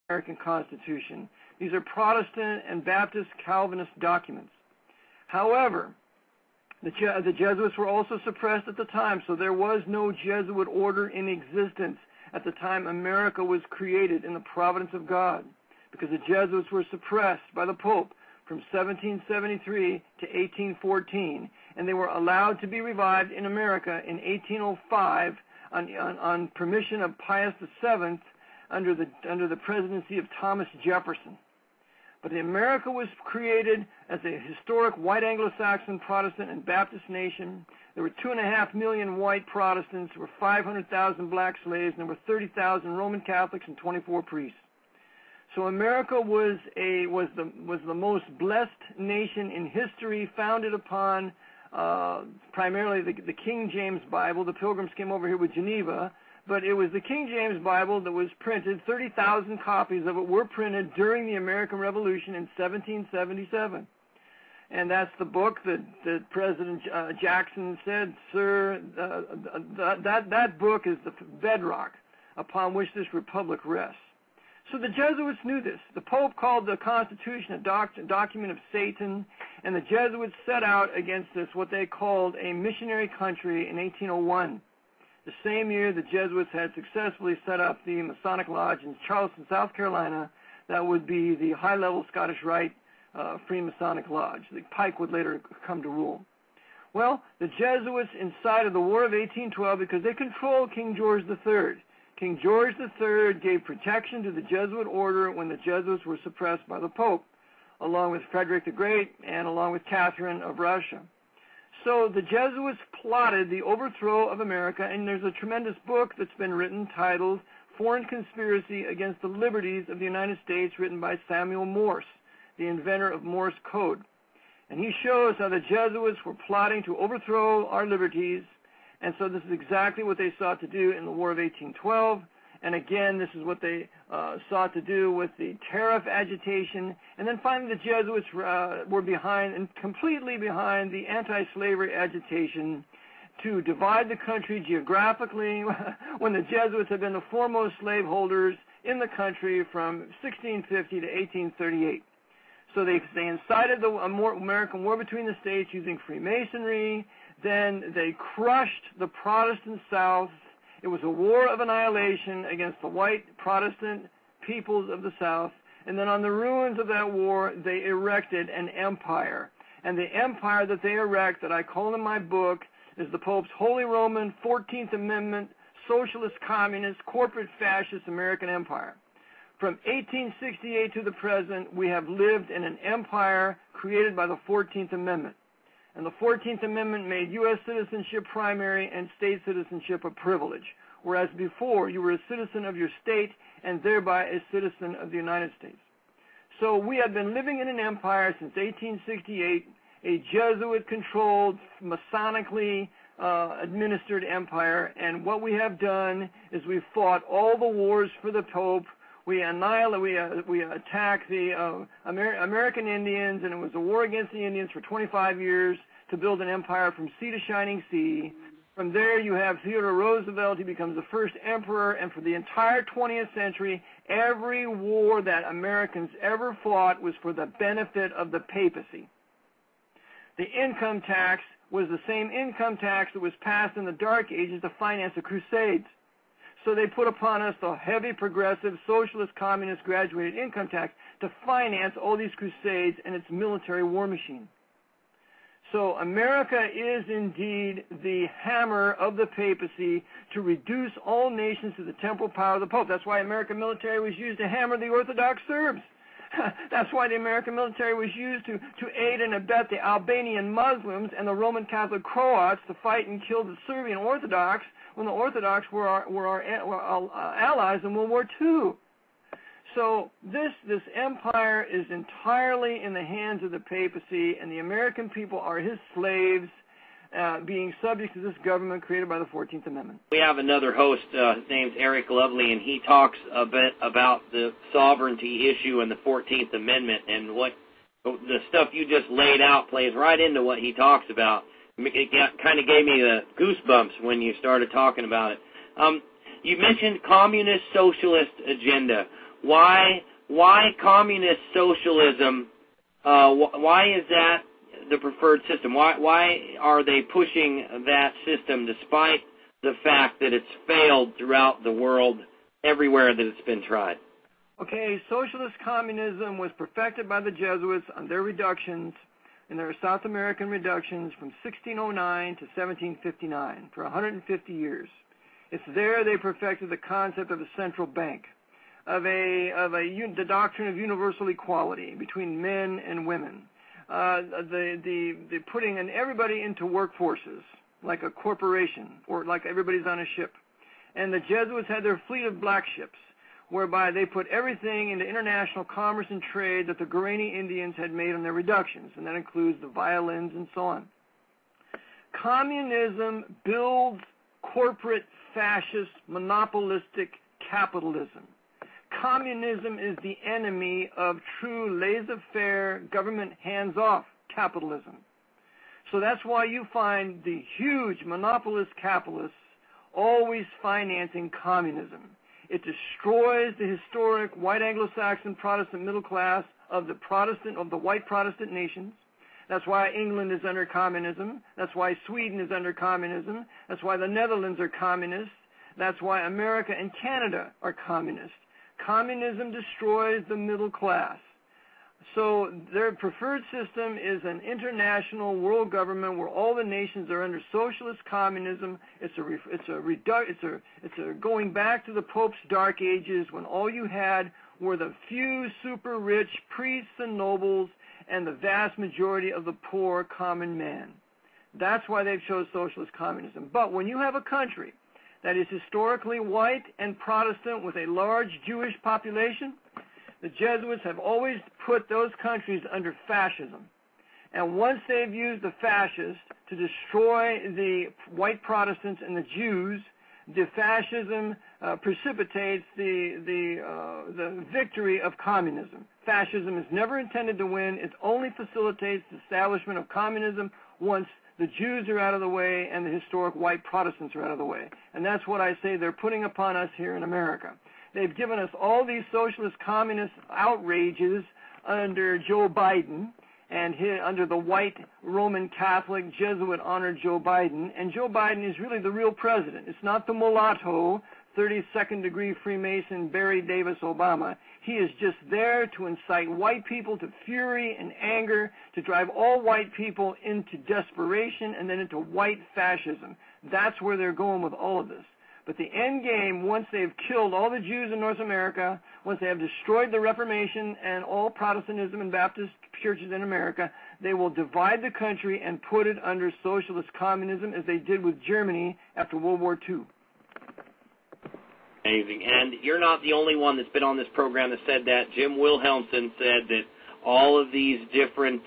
American Constitution. These are Protestant and Baptist Calvinist documents. However, the Jesuits were also suppressed at the time, so there was no Jesuit order in existence at the time America was created in the providence of God, because the Jesuits were suppressed by the Pope from 1773 to 1814, and they were allowed to be revived in America in 1805 on permission of Pius VII under the presidency of Thomas Jefferson. But America was created as a historic white Anglo-Saxon Protestant and Baptist nation. There were 2.5 million white Protestants, there were 500,000 black slaves, and there were 30,000 Roman Catholics and 24 priests. So America was the most blessed nation in history, founded upon primarily the King James Bible. The Pilgrims came over here with Geneva, but it was the King James Bible that was printed. 30,000 copies of it were printed during the American Revolution in 1777. And that's the book that President Jackson said, sir, that book is the bedrock upon which this republic rests. So the Jesuits knew this. The Pope called the Constitution a document of Satan, and the Jesuits set out against this, what they called a missionary country, in 1801. The same year, the Jesuits had successfully set up the Masonic Lodge in Charleston, South Carolina. That would be the high-level Scottish Rite Freemasonic Lodge. The Pike would later come to rule. Well, the Jesuits incited the War of 1812 because they controlled King George III. King George III gave protection to the Jesuit order when the Jesuits were suppressed by the Pope, along with Frederick the Great and along with Catherine of Russia. So the Jesuits plotted the overthrow of America, and there's a tremendous book that's been written titled Foreign Conspiracy Against the Liberties of the United States, written by Samuel Morse, the inventor of Morse code. And he shows how the Jesuits were plotting to overthrow our liberties, and so this is exactly what they sought to do in the War of 1812. And again, this is what they sought to do with the tariff agitation. And then finally, the Jesuits were behind, and completely behind, the anti-slavery agitation to divide the country geographically when the Jesuits had been the foremost slaveholders in the country from 1650 to 1838. So they incited the American War between the states using Freemasonry. Then they crushed the Protestant South. It was a war of annihilation against the white Protestant peoples of the South. And then on the ruins of that war, they erected an empire. And the empire that they erect, that I call in my book, is the Pope's Holy Roman 14th Amendment, Socialist, Communist, Corporate, Fascist American Empire. From 1868 to the present, we have lived in an empire created by the 14th Amendment. And the 14th Amendment made U.S. citizenship primary and state citizenship a privilege, whereas before you were a citizen of your state and thereby a citizen of the United States. So we have been living in an empire since 1868, a Jesuit-controlled, Masonically administered empire, and what we have done is we've fought all the wars for the Pope. We attacked the American Indians, and it was a war against the Indians for 25 years to build an empire from sea to shining sea. From there, you have Theodore Roosevelt. He becomes the first emperor, and for the entire 20th century, every war that Americans ever fought was for the benefit of the papacy. The income tax was the same income tax that was passed in the Dark Ages to finance the Crusades. So they put upon us the heavy, progressive, socialist, communist, graduated income tax to finance all these crusades and its military war machine. So America is indeed the hammer of the papacy to reduce all nations to the temporal power of the Pope. That's why American military was used to hammer the Orthodox Serbs. That's why the American military was used to aid and abet the Albanian Muslims and the Roman Catholic Croats to fight and kill the Serbian Orthodox when the Orthodox were our allies in World War II. So this empire is entirely in the hands of the papacy, and the American people are his slaves, being subject to this government created by the 14th Amendment. We have another host named Eric Lovely, and he talks a bit about the sovereignty issue and the 14th Amendment, and what the stuff you just laid out plays right into what he talks about. It kind of gave me the goosebumps when you started talking about it. You mentioned communist socialist agenda. why communist socialism? Why is that the preferred system? Why are they pushing that system despite the fact that it's failed throughout the world everywhere that it's been tried? Okay, socialist communism was perfected by the Jesuits on their reductions, and their South American reductions from 1609 to 1759 for 150 years. It's there they perfected the concept of a central bank, the doctrine of universal equality between men and women, the putting everybody into workforces like a corporation or like everybody's on a ship. And the Jesuits had their fleet of black ships, whereby they put everything into international commerce and trade that the Guarani Indians had made on their reductions, and that includes the violins and so on. Communism builds corporate, fascist, monopolistic capitalism. Communism is the enemy of true laissez-faire, government hands-off capitalism. So that's why you find the huge monopolist capitalists always financing communism. It destroys the historic white Anglo-Saxon Protestant middle class of the white Protestant nations. That's why England is under communism. That's why Sweden is under communism. That's why the Netherlands are communist. That's why America and Canada are communist. Communism destroys the middle class. So their preferred system is an international world government where all the nations are under socialist communism. It's going back to the Pope's Dark Ages when all you had were the few super rich priests and nobles and the vast majority of the poor common man. That's why they've chose socialist communism. But when you have a country that is historically white and Protestant with a large Jewish population, the Jesuits have always put those countries under fascism. And once they've used the fascists to destroy the white Protestants and the Jews, the fascism precipitates the victory of communism. Fascism is never intended to win. It only facilitates the establishment of communism once the Jews are out of the way and the historic white Protestants are out of the way. And that's what I say they're putting upon us here in America. They've given us all these socialist communist outrages under Joe Biden and under the white Roman Catholic Jesuit-honored Joe Biden. And Joe Biden is really the real president. It's not the mulatto, 32nd degree Freemason Barry Davis Obama. He is just there to incite white people to fury and anger, to drive all white people into desperation and then into white fascism. That's where they're going with all of this. But the end game, once they've killed all the Jews in North America, once they have destroyed the Reformation and all Protestantism and Baptist churches in America, they will divide the country and put it under socialist communism as they did with Germany after World War II. Amazing. And you're not the only one that's been on this program that said that. Jim Wilhelmsen said that all of these different